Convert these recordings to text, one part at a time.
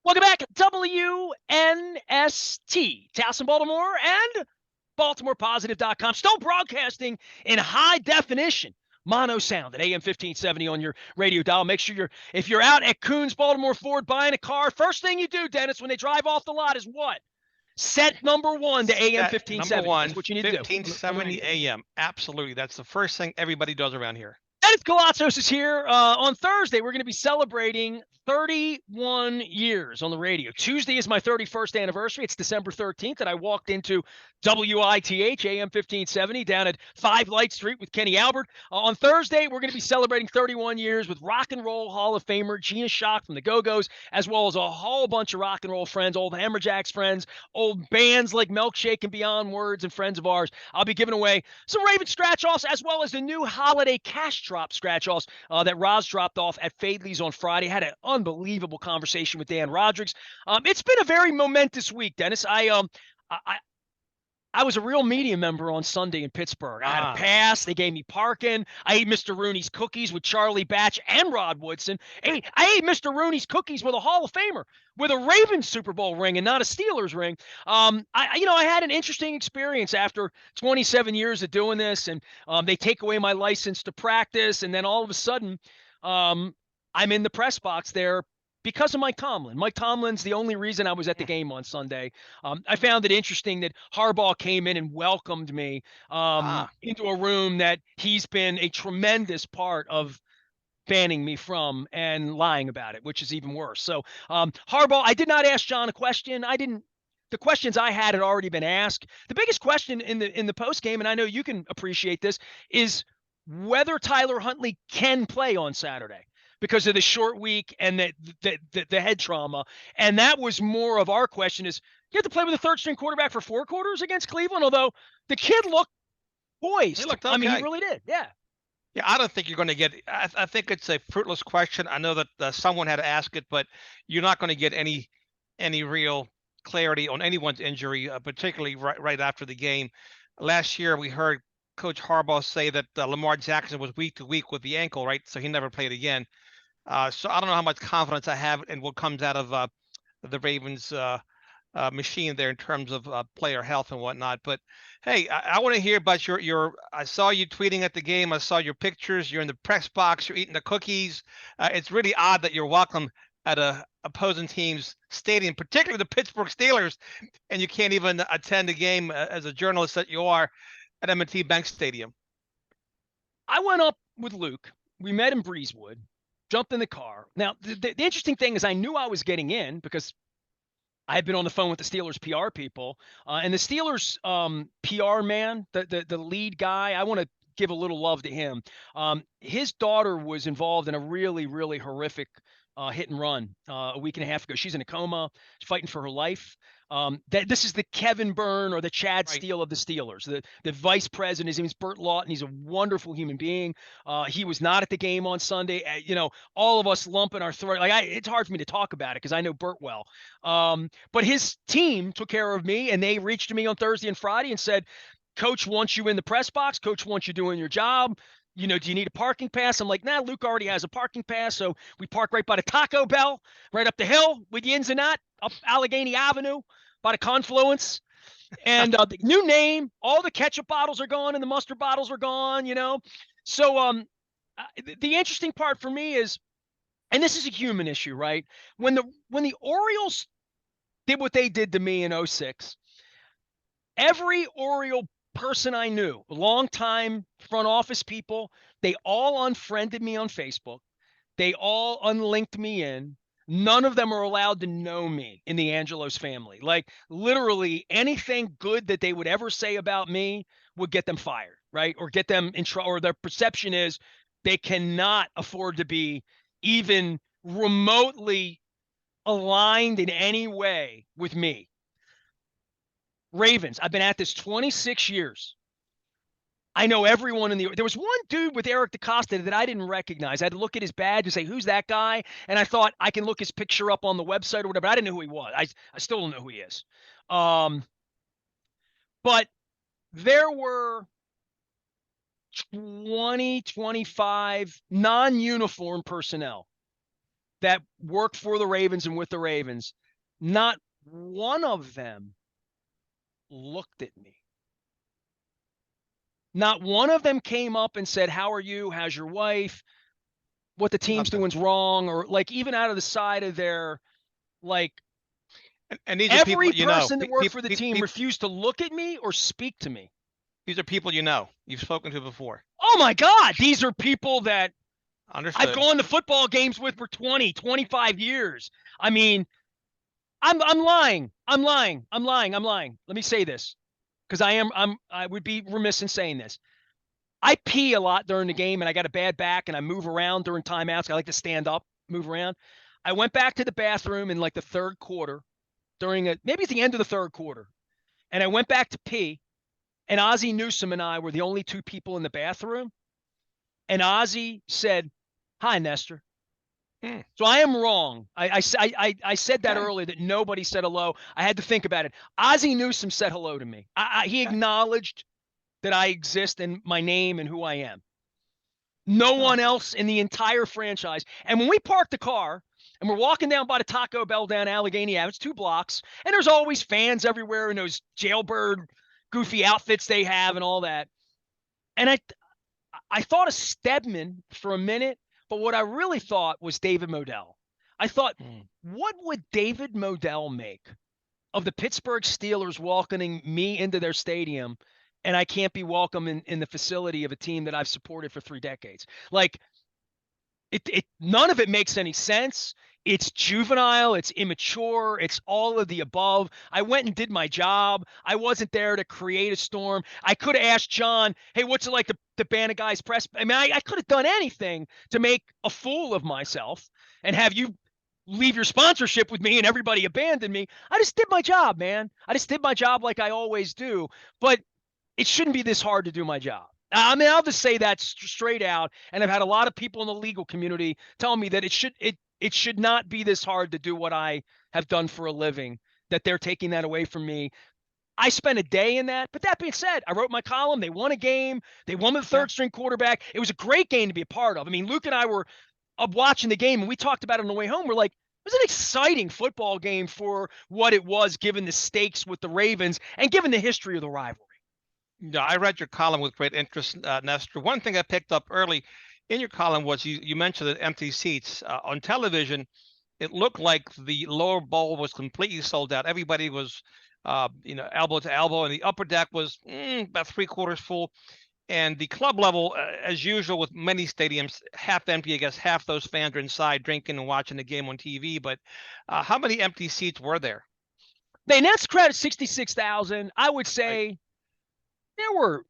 Welcome back, WNST, Towson, Baltimore, and BaltimorePositive.com. Still broadcasting in high definition, mono sound at AM 1570 on your radio dial. Make sure if you're out at Coons Baltimore Ford buying a car, first thing you do, Dennis, when they drive off the lot is what? Set number one to AM Set number 1570. one, That's what you need to do on the 1570 radio. AM. Absolutely. That's the first thing everybody does around here. Dennis Koulatsos is here. On Thursday, we're going to be celebrating 31 years on the radio. Tuesday is my 31st anniversary. It's December 13th, and I walked into WITH AM 1570 down at 5 Light Street with Kenny Albert. On Thursday, we're going to be celebrating 31 years with Rock and Roll Hall of Famer Gina Shock from the Go-Go's, as well as a whole bunch of rock and roll friends, old Hammerjacks friends, old bands like Milkshake and Beyond Words, and friends of ours. I'll be giving away some Raven scratch-offs, as well as the new holiday cash drop scratch-offs that Roz dropped off at Fadley's on Friday. Had an unbelievable conversation with Dan Rodrigues. It's been a very momentous week, Dennis. I was a real media member on Sunday in Pittsburgh. I had a pass. They gave me parking. I ate Mr. Rooney's cookies with Charlie Batch and Rod Woodson. I ate Mr. Rooney's cookies with a Hall of Famer, with a Ravens Super Bowl ring and not a Steelers ring. I had an interesting experience after 27 years of doing this, and they take away my license to practice, and then all of a sudden, I'm in the press box there because of Mike Tomlin. Mike Tomlin's the only reason I was at the game on Sunday. I found it interesting that Harbaugh came in and welcomed me into a room that he's been a tremendous part of banning me from and lying about it, which is even worse. So Harbaugh, I did not ask John a question. The questions I had already been asked. The biggest question in the post game, and I know you can appreciate this, is whether Tyler Huntley can play on Saturday because of the short week and the head trauma. And that was more of our question: is you have to play with a third-string quarterback for 4 quarters against Cleveland, although the kid looked poised. He looked okay. I mean, he really did. Yeah. Yeah, I don't think you're going to get. I think it's a fruitless question. I know that someone had to ask it, but you're not going to get any real clarity on anyone's injury, particularly right after the game. Last year, we heard Coach Harbaugh say that Lamar Jackson was week to week with the ankle, right? So he never played again. So I don't know how much confidence I have in what comes out of the Ravens machine there in terms of player health and whatnot. But hey, I want to hear about your. I saw you tweeting at the game. I saw your pictures. You're in the press box. You're eating the cookies. It's really odd that you're welcome at a opposing team's stadium, particularly the Pittsburgh Steelers, and you can't even attend a game as a journalist that you are at M&T Bank Stadium. I went up with Luke. We met in Breezewood, jumped in the car. Now, the interesting thing is I knew I was getting in because I had been on the phone with the Steelers PR people, and the Steelers PR man, the lead guy, I want to give a little love to him. His daughter was involved in a really, really horrific hit and run a week and a half ago. She's in a coma, she's fighting for her life. This is the Kevin Byrne or the Chad Steele of the Steelers. The vice president, his name is Burt Lawton. He's a wonderful human being. He was not at the game on Sunday. All of us lump in our throat. It's hard for me to talk about it because I know Burt well. But his team took care of me, and they reached to me on Thursday and Friday and said, Coach wants you in the press box. Coach wants you doing your job. Do you need a parking pass? I'm like, nah, Luke already has a parking pass. So we park right by the Taco Bell, right up the hill with the ins and out, up Allegheny Avenue, by the confluence. And the new name, all the ketchup bottles are gone and the mustard bottles are gone, So the interesting part for me is, and this is a human issue, right? When the Orioles did what they did to me in 2006, every Oriole person I knew, longtime front office people, they all unfriended me on Facebook. They all unlinked me in. None of them are allowed to know me in the Angelos family. Like literally anything good that they would ever say about me would get them fired, right? Or get them in trouble, or their perception is they cannot afford to be even remotely aligned in any way with me. Ravens, I've been at this 26 years. I know everyone there was one dude with Eric DeCosta that I didn't recognize. I had to look at his badge and say, who's that guy? And I thought I can look his picture up on the website or whatever. I didn't know who he was. I still don't know who he is. But there were 20, 25 non-uniform personnel that work for the Ravens and with the Ravens, not one of them looked at me. Not one of them came up and said, "How are you? How's your wife? What the team's Nothing. doing's wrong," or like even out of the side of their like And these are people every you know. person that worked for the team refused to look at me or speak to me. These are people you know. You've spoken to before. Oh my God, these are people that I've Understood. gone to football games with for 20, 25 years. I mean, I'm lying. I'm lying. I'm lying. I'm lying. Let me say this because I would be remiss in saying this. I pee a lot during the game and I got a bad back and I move around during timeouts. I like to stand up, move around. I went back to the bathroom in like the third quarter maybe it's the end of the third quarter. And I went back to pee and Ozzie Newsome and I were the only two people in the bathroom. And Ozzie said, "Hi, Nestor." Hmm. So I am wrong. I said that Okay. earlier that nobody said hello. I had to think about it. Ozzie Newsome said hello to me. He Okay. acknowledged that I exist and my name and who I am. No Well, one else in the entire franchise. And when we parked the car and we're walking down by the Taco Bell down Allegheny Ave, it's 2 blocks, and there's always fans everywhere in those jailbird goofy outfits they have and all that. And I thought of Stedman for a minute, but what I really thought was David Modell. I thought, hmm. what would David Modell make of the Pittsburgh Steelers welcoming me into their stadium and I can't be welcome in the facility of a team that I've supported for 3 decades? Like, none of it makes any sense. It's juvenile, it's immature, it's all of the above. I went and did my job. I wasn't there to create a storm. I could have asked John, "Hey, what's it like to ban a guy's press?" I mean, I could have done anything to make a fool of myself and have you leave your sponsorship with me and everybody abandon me. I just did my job, man. I just did my job like I always do. But it shouldn't be this hard to do my job. I mean, I'll just say that straight out. And I've had a lot of people in the legal community tell me that it should not be this hard to do what I have done for a living, that they're taking that away from me. I spent a day in that. But that being said, I wrote my column. They won a game. They won with the Yeah. third string quarterback. It was a great game to be a part of. I mean, Luke and I were up watching the game, and we talked about it on the way home. We're like, it was an exciting football game for what it was, given the stakes with the Ravens and given the history of the rivalry. Yeah, I read your column with great interest, Nestor. One thing I picked up early in your column was you mentioned the empty seats on television. It looked like the lower bowl was completely sold out. Everybody was, elbow to elbow, and the upper deck was about 3/4 full. And the club level, as usual with many stadiums, half empty. I guess half those fans are inside drinking and watching the game on TV. But how many empty seats were there? The announced crowd is 66,000. I would Right. say there were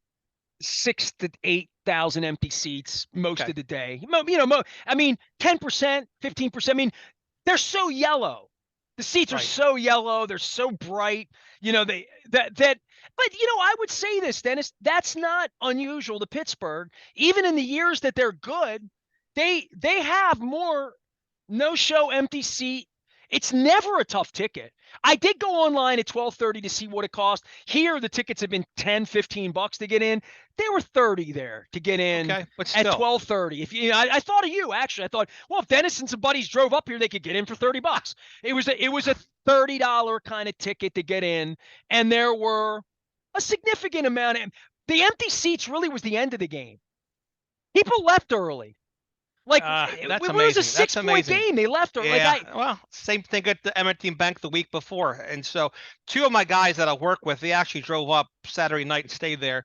6 to 8,000 empty seats most Okay. of the day. I mean, 10%, 15%. I mean, they're so yellow. The seats are Right. so yellow. They're so bright. You know, they that. But I would say this, Dennis. That's not unusual to Pittsburgh. Even in the years that they're good, they have more no-show empty seat. It's never a tough ticket. I did go online at 12:30 to see what it cost. Here, the tickets have been 10, $15 to get in. They were 30 there to get in Okay. But at still. 12:30. If I thought of you actually. I thought, well, if Dennis and some buddies drove up here, they could get in for $30. It was a $30 kind of ticket to get in, and there were a significant amount of the empty seats. Really, was the end of the game. People left early. Like it That's was a amazing. That's 6 point amazing. game. They left her. Like Yeah. Well, same thing at the Emmerton Bank the week before. And so two of my guys that I work with, they actually drove up Saturday night and stayed there.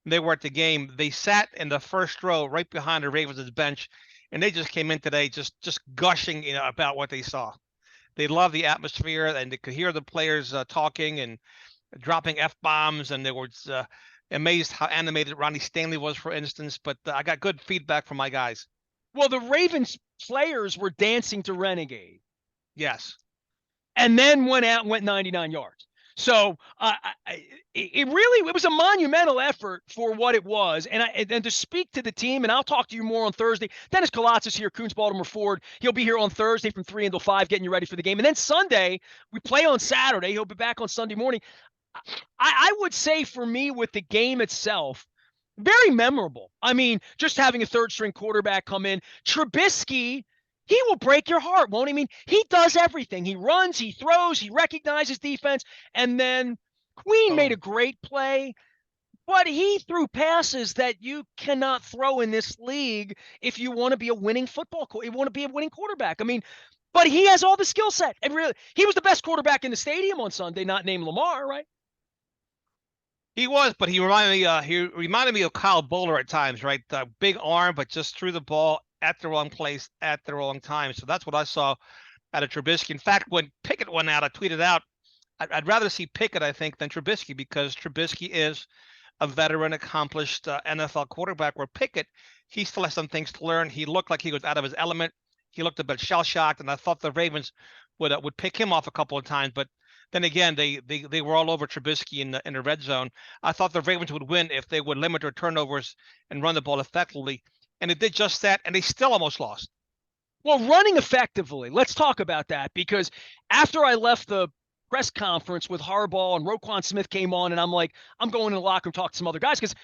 They were at the game. They sat in the first row right behind the Ravens' bench, and they just came in today just gushing, about what they saw. They love the atmosphere, and they could hear the players talking and dropping F-bombs, and they were amazed how animated Ronnie Stanley was, for instance. But I got good feedback from my guys. well, the Ravens players were dancing to Renegade, Yes. and then went out and went 99 yards. So it was a monumental effort for what it was, and to speak to the team, and I'll talk to you more on Thursday. Dennis Koulatsos is here, Coons Baltimore Ford. He'll be here on Thursday from 3 until 5, getting you ready for the game, and then Sunday we play on Saturday. He'll be back on Sunday morning. I would say for me with the game itself, very memorable. I mean, just having a third string quarterback come in. Trubisky, he will break your heart, won't he? I mean, he does everything. He runs, he throws, he recognizes defense, and then Queen made a Boom. great play. But he threw passes that you cannot throw in this league if you want to be a winning you want to be a winning quarterback. I mean, but he has all the skill set. And really, he was the best quarterback in the stadium on Sunday, not named Lamar, right? He was, but he reminded me of Kyle Bowler at times, right? Big arm, but just threw the ball at the wrong place at the wrong time. So that's what I saw out of Trubisky. In fact, when Pickett went out, I tweeted out, I'd rather see Pickett, I think, than Trubisky, because Trubisky is a veteran, accomplished NFL quarterback, where Pickett, he still has some things to learn. He looked like he was out of his element. He looked a bit shell-shocked, and I thought the Ravens would pick him off a couple of times. But then again, they were all over Trubisky in the red zone. I thought the Ravens would win if they would limit their turnovers and run the ball effectively, and it did just that, and they still almost lost. Well, running effectively, let's talk about that, because after I left the press conference with Harbaugh and Roquan Smith came on, and I'm like, I'm going in the locker room, talk to some other guys, because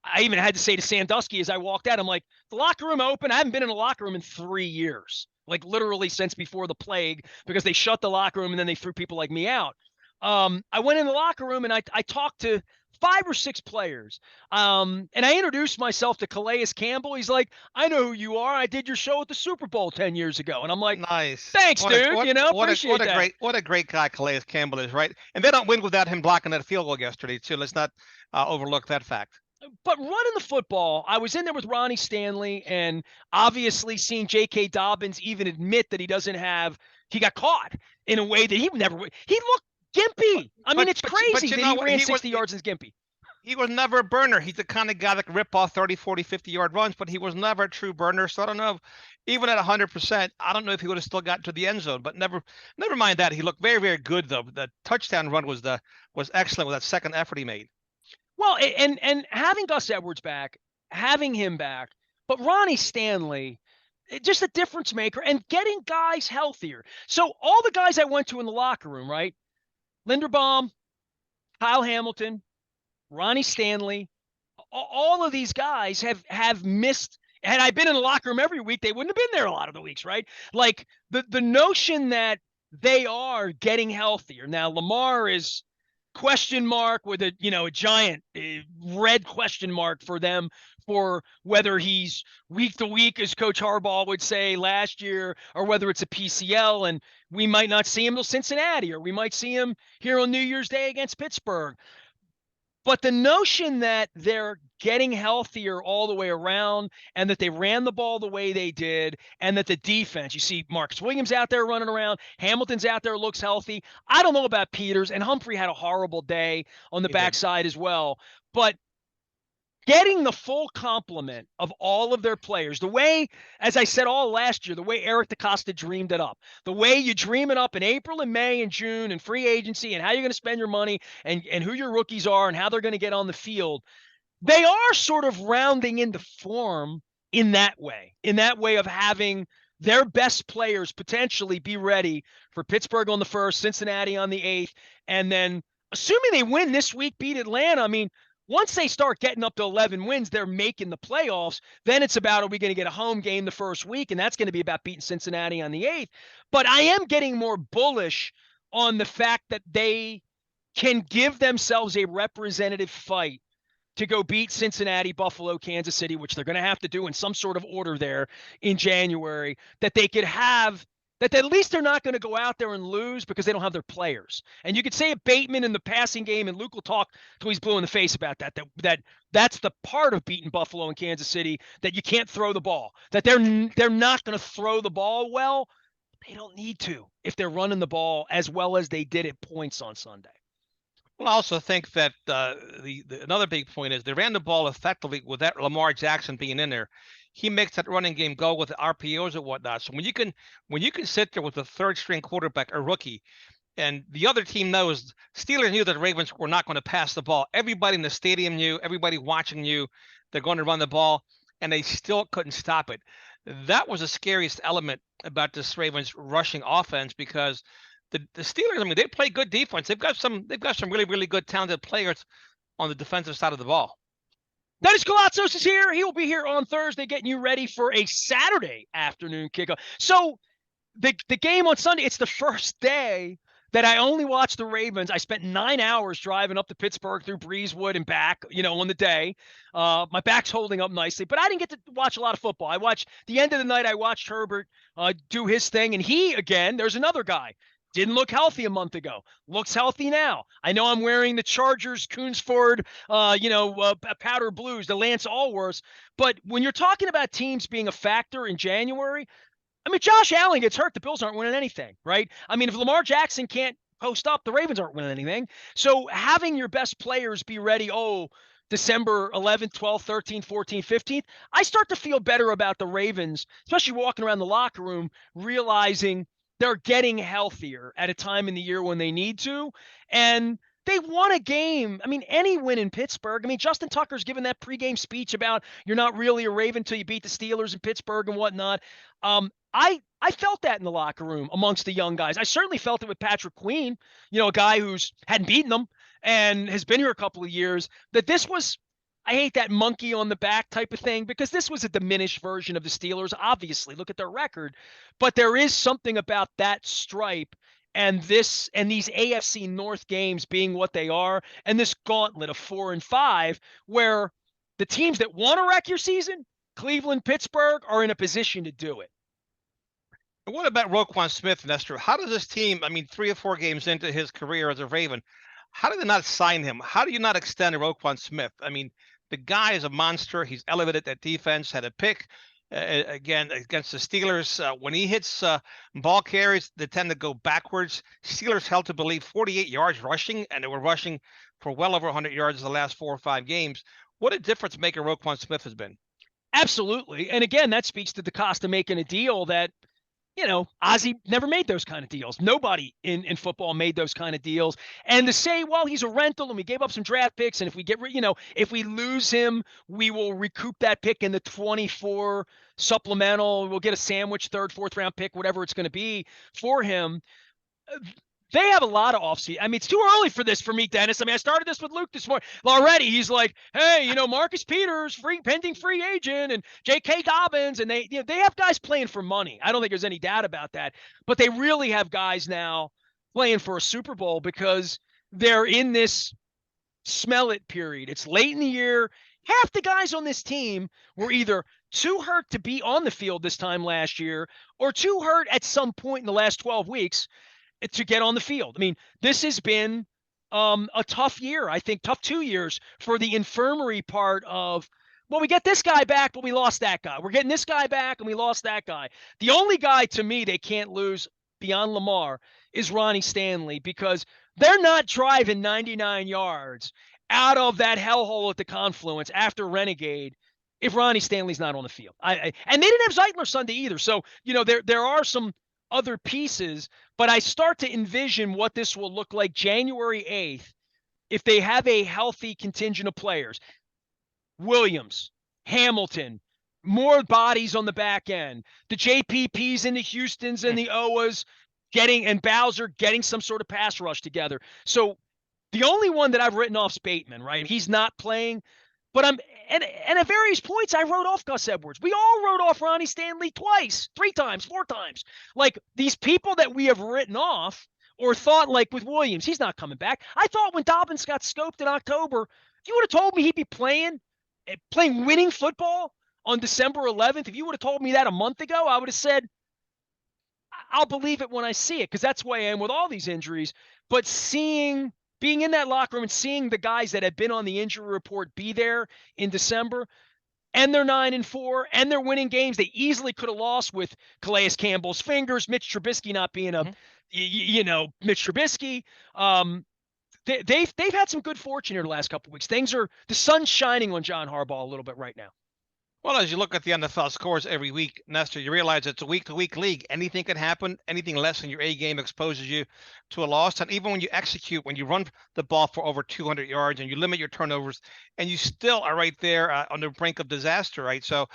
I even had to say to Sandusky as I walked out, I'm like, the locker room open. I haven't been in a locker room in 3 years, like literally since before the plague, because they shut the locker room and then they threw people like me out. I went in the locker room and I talked to 5 or 6 players. And I introduced myself to Calais Campbell. He's like, I know who you are. I did your show at the Super Bowl 10 years ago. And I'm like, Nice. thanks, dude. Appreciate that. What a great guy Calais Campbell is, right? And they don't win without him blocking that field goal yesterday, too. Let's not overlook that fact. But running the football, I was in there with Ronnie Stanley, and obviously seeing J.K. Dobbins even admit that he got caught in a way that he never would. He looked gimpy. I mean, it's crazy that he ran 60 yards as gimpy. He was never a burner. He's the kind of guy that can rip off 30, 40, 50-yard runs, but he was never a true burner. So I don't know. Even at 100%, I don't know if he would have still gotten to the end zone. But never mind that. He looked very, very good, though. The touchdown run was excellent with that second effort he made. Well, and having Gus Edwards back, having him back, but Ronnie Stanley, just a difference maker, and getting guys healthier. So all the guys I went to in the locker room, right? Linderbaum, Kyle Hamilton, Ronnie Stanley, all of these guys have missed. Had I been in the locker room every week, they wouldn't have been there a lot of the weeks, right? Like the notion that they are getting healthier. Now, Lamar is question mark with a giant red question mark for them for whether he's week to week, as Coach Harbaugh would say last year, or whether it's a PCL, and we might not see him till Cincinnati, or we might see him here on New Year's Day against Pittsburgh. But the notion that they're getting healthier all the way around, and that they ran the ball the way they did, and that the defense, you see Marcus Williams out there running around, Hamilton's out there, looks healthy. I don't know about Peters, and Humphrey had a horrible day on the backside as well. But getting the full complement of all of their players, the way, as I said all last year, the way Eric DeCosta dreamed it up, the way you dream it up in April and May and June and free agency and how you're going to spend your money and who your rookies are and how they're going to get on the field, they are sort of rounding into form in that way of having their best players potentially be ready for Pittsburgh on the 1st, Cincinnati on the 8th, and then assuming they win this week, beat Atlanta. I mean, once they start getting up to 11 wins, they're making the playoffs. Then it's about, are we going to get a home game the first week? And that's going to be about beating Cincinnati on the 8th. But I am getting more bullish on the fact that they can give themselves a representative fight to go beat Cincinnati, Buffalo, Kansas City, which they're going to have to do in some sort of order there in January, that they could have, that at least they're not going to go out there and lose because they don't have their players. And you could say a Bateman in the passing game, and Luke will talk till he's blue in the face about that's the part of beating Buffalo and Kansas City, that you can't throw the ball, that they're not going to throw the ball well. They don't need to if they're running the ball as well as they did at points on Sunday. Well, I also think that another big point is they ran the ball effectively with that Lamar Jackson being in there. He makes that running game go with the RPOs and whatnot. So when you can sit there with a third string quarterback, a rookie, and the other team knows, Steelers knew that the Ravens were not going to pass the ball. Everybody in the stadium knew, everybody watching knew they're going to run the ball, and they still couldn't stop it. That was the scariest element about this Ravens rushing offense, because the Steelers, I mean, they play good defense. They've got some really, really good talented players on the defensive side of the ball. Dennis Koulatsos is here. He will be here on Thursday, getting you ready for a Saturday afternoon kickoff. So the game on Sunday, it's the first day that I only watched the Ravens. I spent 9 hours driving up to Pittsburgh through Breezewood and back, on the day. My back's holding up nicely, but I didn't get to watch a lot of football. I watched the end of the night. I watched Herbert do his thing, and he, again, there's another guy. Didn't look healthy a month ago. Looks healthy now. I know I'm wearing the Chargers Coonsford, powder blues, the Lance Allworths. But when you're talking about teams being a factor in January, I mean, Josh Allen gets hurt. The Bills aren't winning anything, right? I mean, if Lamar Jackson can't post up, the Ravens aren't winning anything. So having your best players be ready, December 11th, 12th, 13th, 14th, 15th, I start to feel better about the Ravens, especially walking around the locker room, realizing they're getting healthier at a time in the year when they need to. And they won a game. I mean, any win in Pittsburgh. I mean, Justin Tucker's given that pregame speech about you're not really a Raven until you beat the Steelers in Pittsburgh and whatnot. I felt that in the locker room amongst the young guys. I certainly felt it with Patrick Queen, a guy who's hadn't beaten them and has been here a couple of years, that this was, I hate that monkey on the back type of thing, because this was a diminished version of the Steelers. Obviously, look at their record, but there is something about that stripe and these AFC North games being what they are, and this gauntlet of 4 and 5, where the teams that want to wreck your season, Cleveland, Pittsburgh, are in a position to do it. And what about Roquan Smith, Nestor? How does this team, I mean, 3 or 4 games into his career as a Raven, how do they not sign him? How do you not extend Roquan Smith? I mean, the guy is a monster. He's elevated that defense, had a pick again against the Steelers. When he hits ball carries, they tend to go backwards. Steelers held to believe 48 yards rushing, and they were rushing for well over 100 yards the last 4 or 5 games. What a difference maker Roquan Smith has been. Absolutely. And again, that speaks to the cost of making a deal that, Ozzie never made those kind of deals. Nobody in football made those kind of deals. And to say, well, he's a rental and we gave up some draft picks, and if we if we lose him, we will recoup that pick in the 24 supplemental. We'll get a sandwich, 3rd, 4th round pick, whatever it's going to be for him. They have a lot of offseason. I mean, it's too early for this for me, Dennis. I mean, I started this with Luke this morning. Already, he's like, hey, Marcus Peters, pending free agent, and J.K. Dobbins, and they have guys playing for money. I don't think there's any doubt about that. But they really have guys now playing for a Super Bowl because they're in this smell it period. It's late in the year. Half the guys on this team were either too hurt to be on the field this time last year or too hurt at some point in the last 12 weeks to get on the field. I mean, this has been a tough year. I think tough 2 years for the infirmary part of, well, we get this guy back, but we lost that guy. We're getting this guy back, and we lost that guy. The only guy to me they can't lose beyond Lamar is Ronnie Stanley, because they're not driving 99 yards out of that hellhole at the confluence after Renegade if Ronnie Stanley's not on the field. And they didn't have Zeitler Sunday either. So, there are some other pieces, but I start to envision what this will look like January 8th if they have a healthy contingent of players. Williams, Hamilton, more bodies on the back end, the JPPs and the Houstons and the Owas and Bowser getting some sort of pass rush together. So the only one that I've written off is Bateman, right? He's not playing. But and at various points, I wrote off Gus Edwards. We all wrote off Ronnie Stanley twice, 3 times, 4 times. Like, these people that we have written off or thought, like with Williams, he's not coming back. I thought when Dobbins got scoped in October, if you would have told me he'd be playing winning football on December 11th, if you would have told me that a month ago, I would have said, I'll believe it when I see it, because that's the way I am with all these injuries. But being in that locker room and seeing the guys that have been on the injury report be there in December, and they're 9-4, and they're winning games they easily could have lost with Calais Campbell's fingers, Mitch Trubisky not being Mitch Trubisky. They've had some good fortune here the last couple of weeks. The sun's shining on John Harbaugh a little bit right now. Well, as you look at the NFL scores every week, Nestor, you realize it's a week-to-week league. Anything can happen. Anything less than your A game exposes you to a loss. And even when you run the ball for over 200 yards and you limit your turnovers, and you still are right there on the brink of disaster, right? So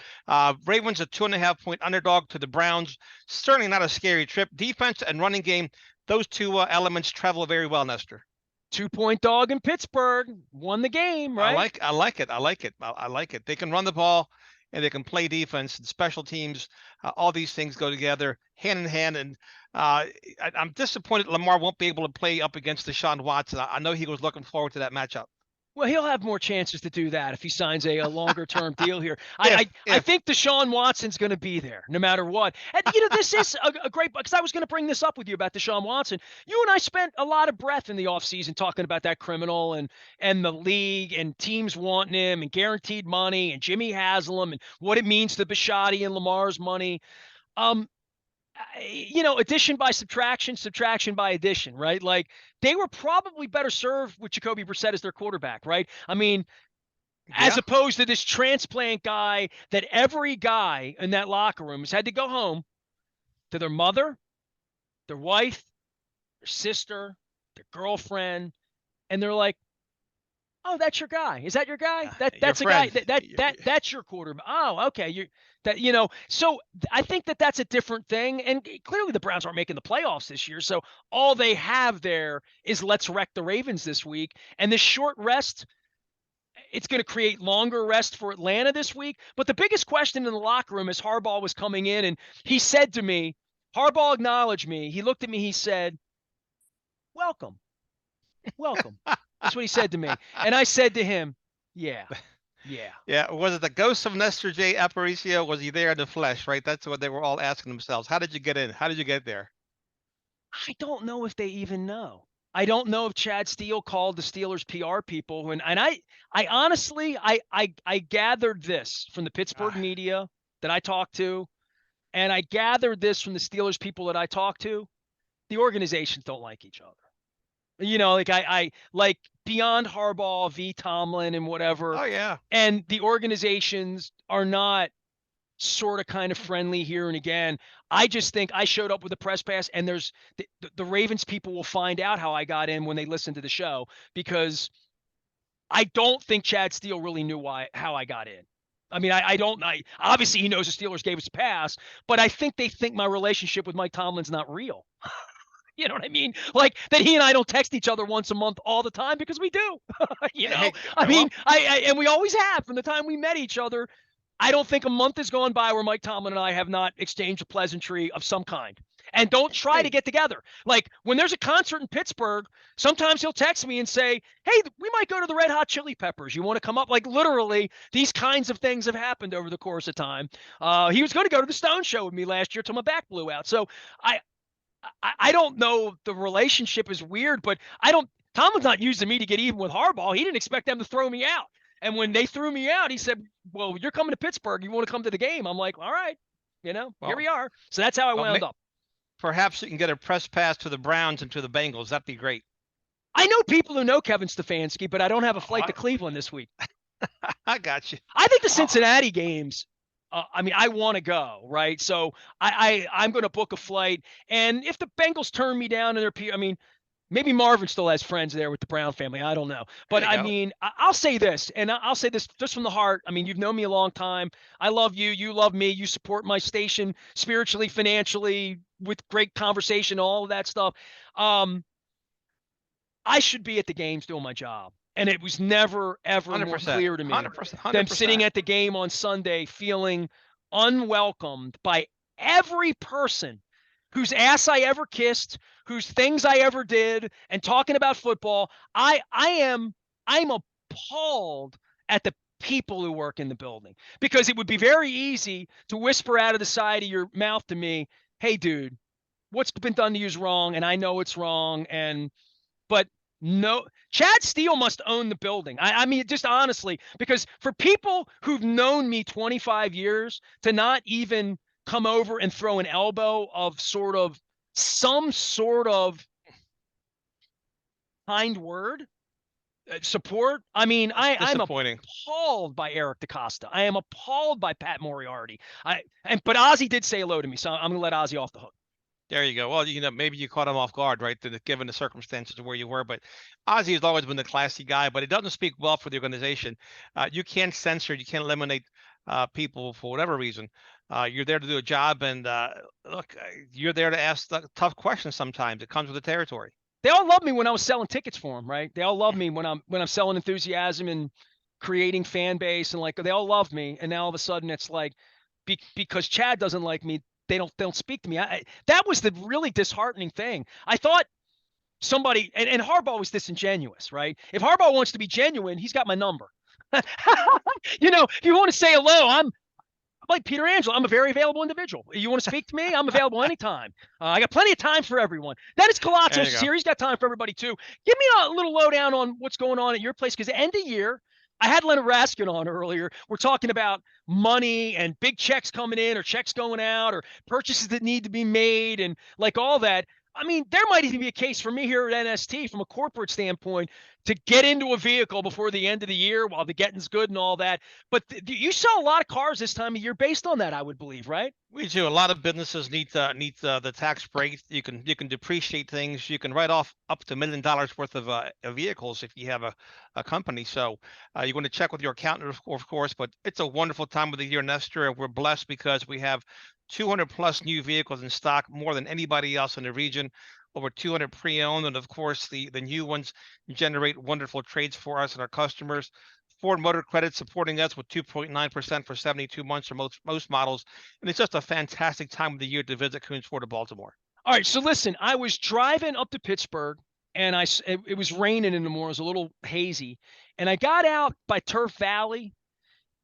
Ravens a 2.5-point underdog to the Browns. Certainly not a scary trip. Defense and running game, those two elements travel very well, Nestor. 2-point dog in Pittsburgh won the game, I right? like it. I like it. They can run the ball and they can play defense and special teams. All these things go together hand in hand. And I'm disappointed Lamar won't be able to play up against Deshaun Watson. I know he was looking forward to that matchup. Well, he'll have more chances to do that if he signs a longer term deal here. I If think Deshaun Watson's going to be there no matter what. And, this is a great – because I was going to bring this up with you about Deshaun Watson. You and I spent a lot of breath in the offseason talking about that criminal and the league and teams wanting him and guaranteed money and Jimmy Haslam and what it means to Bisciotti and Lamar's money. Addition by subtraction, subtraction by addition, right? Like they were probably better served with Jacoby Brissett as their quarterback, right? I mean, as opposed to this transplant guy that every guy in that locker room has had to go home to their mother, their wife, their sister, their girlfriend, and they're like, "Oh, that's your guy. Is that your guy? That's a guy that's your quarterback. Oh, okay. So I think that's a different thing. And clearly the Browns aren't making the playoffs this year. So all they have there is let's wreck the Ravens this week. And this short rest, it's going to create longer rest for Atlanta this week. But the biggest question in the locker room as Harbaugh was coming in, and he said to me, Harbaugh acknowledged me. He looked at me. He said, "Welcome. Welcome." That's what he said to me. And I said to him, yeah. Yeah. Was it the ghost of Nestor J. Aparicio? Was he there in the flesh, right? That's what they were all asking themselves. How did you get in? How did you get there? I don't know if they even know. I don't know if Chad Steele called the Steelers PR people. And I honestly, I gathered this from the Pittsburgh media that I talked to. And I gathered this from the Steelers people that I talked to. The organizations don't like each other. Like I like beyond Harbaugh, V. Tomlin, and whatever. Oh, yeah. And the organizations are not sort of kind of friendly here and again. I just think I showed up with a press pass, and there's the Ravens people will find out how I got in when they listen to the show, because I don't think Chad Steele really knew how I got in. I mean, I obviously he knows the Steelers gave us a pass, but I think they think my relationship with Mike Tomlin's not real. You know what I mean? Like that he and I don't text each other once a month all the time, because we do. And we always have from the time we met each other. I don't think a month has gone by where Mike Tomlin and I have not exchanged a pleasantry of some kind. And don't try to get together. Like when there's a concert in Pittsburgh, sometimes he'll text me and say, "Hey, we might go to the Red Hot Chili Peppers. You want to come up?" Like literally, these kinds of things have happened over the course of time. He was going to go to the Stone Show with me last year till my back blew out. So I don't know. The relationship is weird, but Tomlin's not using me to get even with Harbaugh. He didn't expect them to throw me out. And when they threw me out, he said, "Well, you're coming to Pittsburgh. You want to come to the game?" I'm like, "All right, here we are." So that's how I wound up. Perhaps you can get a press pass to the Browns and to the Bengals. That'd be great. I know people who know Kevin Stefanski, but I don't have a flight to Cleveland this week. I got you. I think the Cincinnati games, I want to go, right? So I'm going to book a flight. And if the Bengals turn me down and maybe Marvin still has friends there with the Brown family. I don't know. But I'll say this, and I'll say this just from the heart. I mean, you've known me a long time. I love you. You love me. You support my station spiritually, financially, with great conversation, all of that stuff. I should be at the games doing my job. And it was never, ever more clear to me 100%. than sitting at the game on Sunday feeling unwelcomed by every person whose ass I ever kissed, whose things I ever did, and talking about football. I'm appalled at the people who work in the building, because it would be very easy to whisper out of the side of your mouth to me, "Hey, dude, what's been done to you is wrong, and I know it's wrong." But no, Chad Steele must own the building. I mean, just honestly, because for people who've known me 25 years to not even come over and throw an elbow of some sort of kind word, support. I mean, I'm appalled by Eric DaCosta. I am appalled by Pat Moriarty. But Ozzie did say hello to me, so I'm going to let Ozzie off the hook. There you go. Well, maybe you caught him off guard, right? Given the circumstances of where you were. But Ozzie has always been the classy guy, but he doesn't speak well for the organization. You can't censor, you can't eliminate people for whatever reason. You're there to do a job, and look, you're there to ask tough questions sometimes. It comes with the territory. they all love me when I was selling tickets for them, right? They all love me when I'm selling enthusiasm and creating fan base, and like they all love me. And now all of a sudden it's like because Chad doesn't like me, they don't speak to me. That was the really disheartening thing. I thought somebody and Harbaugh was disingenuous, right? If Harbaugh wants to be genuine, he's got my number. If you want to say hello, I'm like Peter Angelo. I'm a very available individual. You want to speak to me? I'm available anytime. I got plenty of time for everyone. That is There Koulatsos you go. here. He's got time for everybody too. Give me a little lowdown on what's going on at your place, because end of year, I had Leonard Raskin on earlier. We're talking about money and big checks coming in or checks going out or purchases that need to be made and like all that. I mean, there might even be a case for me here at NST from a corporate standpoint to get into a vehicle before the end of the year while the getting's good and all that. But you sell a lot of cars this time of year based on that, I would believe, right? We do. A lot of businesses need the tax break. You can depreciate things. You can write off up to $1 million worth of vehicles if you have a company. So you're going to check with your accountant, of course. But it's a wonderful time of the year, Nestor. We're blessed because we have 200 plus new vehicles in stock, more than anybody else in the region. Over 200 pre-owned, and of course the new ones generate wonderful trades for us and our customers. Ford Motor Credit supporting us with 2.9% for 72 months for most models. And it's just a fantastic time of the year to visit Coons Ford of Baltimore. All right. So listen, I was driving up to Pittsburgh and it was raining in the morning. It was a little hazy. And I got out by Turf Valley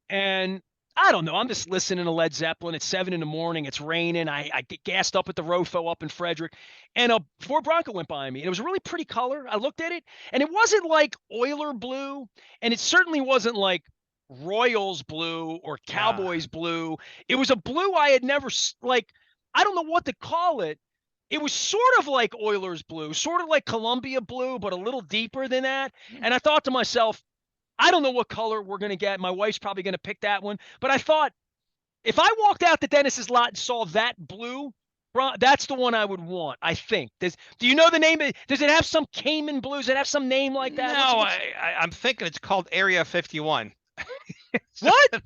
and I don't know. I'm just listening to Led Zeppelin. It's 7 in the morning. It's raining. I get gassed up at the Rofo up in Frederick, and a Ford Bronco went by me. And it was a really pretty color. I looked at it, and it wasn't like Oiler blue, and it certainly wasn't like Royals blue or Yeah. Cowboys blue. It was a blue I had never like. I don't know what to call it. It was sort of like Oilers blue, sort of like Columbia blue, but a little deeper than that. And I thought to myself, I don't know what color we're going to get. My wife's probably going to pick that one. But I thought if I walked out to Dennis's lot and saw that blue, that's the one I would want, I think. Do you know the name? Does it have some Cayman blue? Does it have some name like that? No, I'm thinking it's called Area 51. What?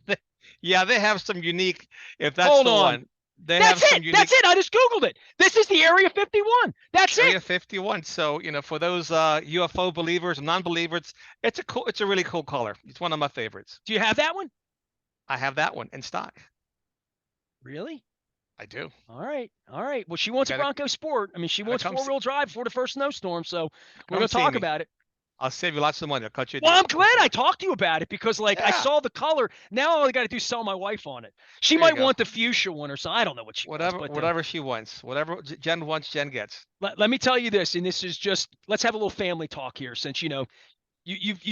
Yeah, they have some unique, if that's Hold the on. one. They have That's some it. unique That's it. I just Googled it. This is the Area 51. That's Area it. 51. So, for those UFO believers and non-believers, it's a really cool color. It's one of my favorites. Do you have that one? I have that one in stock. Really? I do. All right. All right. Well, she wants a Bronco Sport. I mean, she wants four-wheel drive before the first snowstorm. So we're going to talk about it. I'll save you lots of money. I'll cut you a Well, deal. I'm glad I talked to you about it because, like, I Yeah. saw the color. Now all I got to do is sell my wife on it. She There you might go. want the fuchsia one or something. I don't know what she Whatever, wants. But, whatever she wants. Whatever Jen wants, Jen gets. let me tell you this, and this is just let's have a little family talk here, since you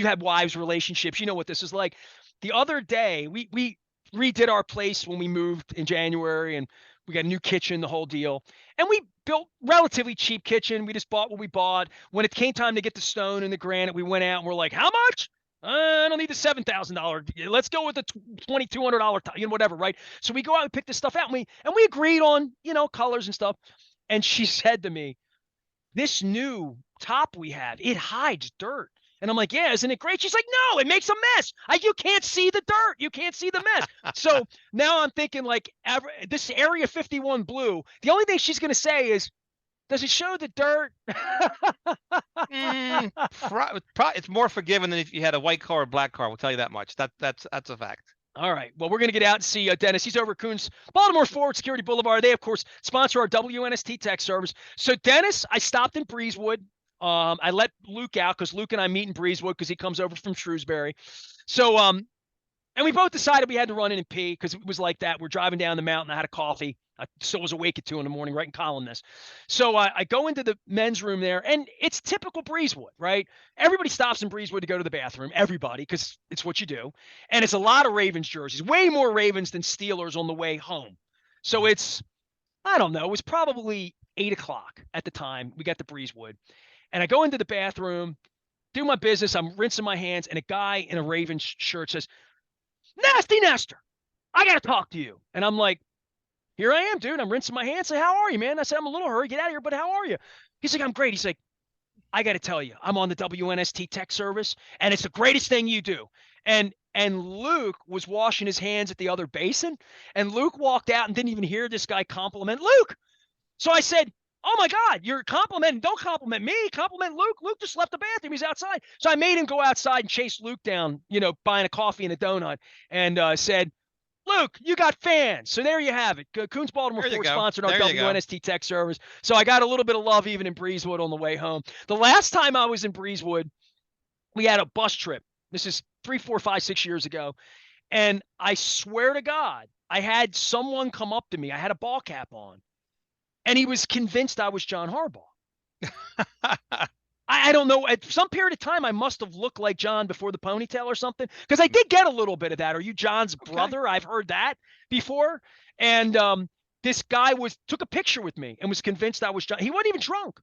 have wives relationships. You know what this is like. The other day, we redid our place when we moved in January, and we got a new kitchen, the whole deal. And we built relatively cheap kitchen. We just bought what we bought. When it came time to get the stone and the granite, we went out and we're like, how much? I don't need the $7,000. Let's go with the $2,200, whatever, right? So we go out and pick this stuff out, and we agreed on, colors and stuff. And she said to me, this new top we have, it hides dirt. And I'm like, yeah, isn't it great? She's like, no, it makes a mess. You can't see the dirt. You can't see the mess. So now I'm thinking like this Area 51 blue, the only thing she's going to say is, does it show the dirt? It's more forgiving than if you had a white car or black car. We'll tell you that much. That's a fact. All right. Well, we're going to get out and see Dennis. He's over at Coons Baltimore Forward Security Boulevard. They, of course, sponsor our WNST tech service. So, Dennis, I stopped in Breezewood. I let Luke out because Luke and I meet in Breezewood because he comes over from Shrewsbury. So, and we both decided we had to run in and pee because it was like that. We're driving down the mountain. I had a coffee. I still was awake at 2 in the morning writing columnists. So I go into the men's room there, and it's typical Breezewood, right? Everybody stops in Breezewood to go to the bathroom. Everybody, because it's what you do. And it's a lot of Ravens jerseys, way more Ravens than Steelers on the way home. So it's, I don't know, it was probably 8 o'clock at the time we got to Breezewood. And I go into the bathroom, do my business. I'm rinsing my hands, and a guy in a Ravens shirt says, Nasty Nestor, I got to talk to you. And I'm like, here I am, dude. I'm rinsing my hands. Say, how are you, man? I said, I'm a little hurried. Get out of here, but how are you? He's like, I'm great. He's like, I got to tell you, I'm on the WNST tech service, and it's the greatest thing you do. And Luke was washing his hands at the other basin, and Luke walked out and didn't even hear this guy compliment Luke. So I said, oh my God, you're complimenting. Don't compliment me. Compliment Luke. Luke just left the bathroom. He's outside. So I made him go outside and chase Luke down, buying a coffee and a donut, and said, Luke, you got fans. So there you have it. Coons Baltimore There you Ford go. sponsored our There you go. WNST tech service. So I got a little bit of love even in Breezewood on the way home. The last time I was in Breezewood, we had a bus trip. This is 3, 4, 5, 6 years ago. And I swear to God, I had someone come up to me. I had a ball cap on, and he was convinced I was John Harbaugh. I don't know. At some period of time, I must have looked like John before the ponytail or something, because I did get a little bit of that. Are you John's brother? I've heard that before. And this guy took a picture with me and was convinced I was John. He wasn't even drunk.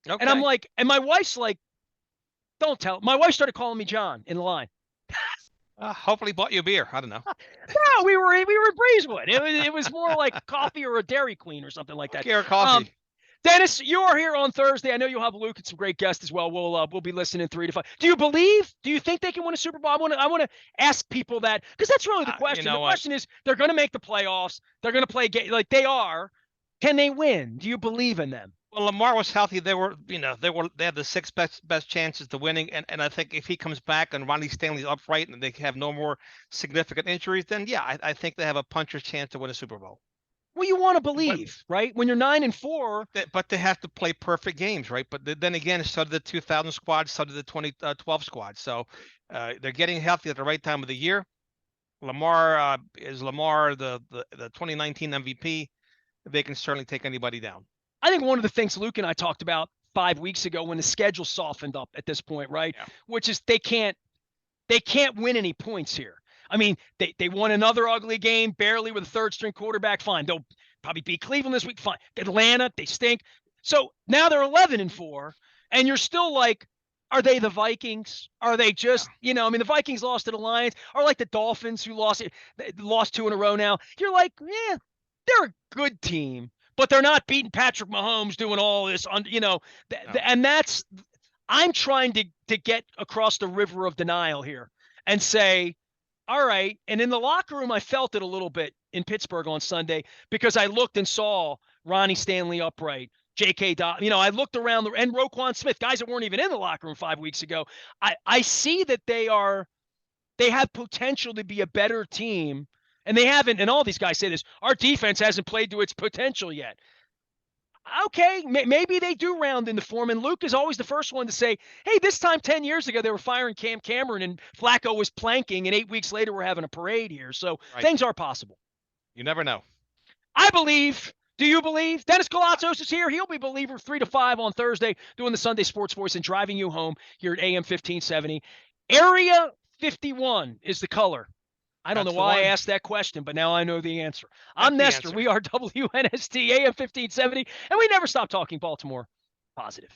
Okay. And I'm like, and my wife's like, don't tell. My wife started calling me John in the line. Hopefully bought you a beer. I don't know. No, we were in Breezewood. It was more like coffee or a Dairy Queen or something like that. Beer or coffee. Dennis, you are here on Thursday. I know you'll have Luke and some great guests as well. We'll be listening 3 to 5. Do you think they can win a Super Bowl? I want to ask people that, because that's really the question. The question is, they're going to make the playoffs. They're going to play like they are. Can they win? Do you believe in them? Well, Lamar was healthy. They had the 6 best chances to winning, and I think if he comes back and Ronnie Stanley's upright and they have no more significant injuries, then yeah, I think they have a puncher's chance to win a Super Bowl. Well, you want to believe, right? When you're 9-4, but they have to play perfect games, right? But then again, so did the 2000 squad, so did the 2012 squad. So they're getting healthy at the right time of the year. Lamar the 2019 MVP. They can certainly take anybody down. I think one of the things Luke and I talked about 5 weeks ago when the schedule softened up at this point, right? Yeah. Which is they can't win any points here. I mean, they won another ugly game, barely with a third-string quarterback. Fine. They'll probably beat Cleveland this week. Fine. Atlanta, they stink. So now they're 11-4, and you're still like, are they the Vikings? Are they just, the Vikings lost to the Lions, or like the Dolphins who lost 2 in a row now. You're like, yeah, they're a good team, but they're not beating Patrick Mahomes doing all this on, and that's, I'm trying to get across the river of denial here and say, all right. And in the locker room, I felt it a little bit in Pittsburgh on Sunday, because I looked and saw Ronnie Stanley upright, J.K. I looked around and Roquan Smith, guys that weren't even in the locker room 5 weeks ago. I see that they have potential to be a better team, and they haven't. And all these guys say this: our defense hasn't played to its potential yet. Okay, maybe they do round into form. And Luke is always the first one to say, hey, this time 10 years ago, they were firing Cam Cameron and Flacco was planking, and 8 weeks later, we're having a parade here. So things are possible. You never know. I believe. Do you believe? Dennis Koulatsos is here. He'll be believer 3 to 5 on Thursday, doing the Sunday Sports Voice and driving you home here at AM 1570. Area 51 is the color. I don't know why I asked that question, but now I know the answer. I'm Nestor. We are WNST AM 1570, and we never stop talking Baltimore positive.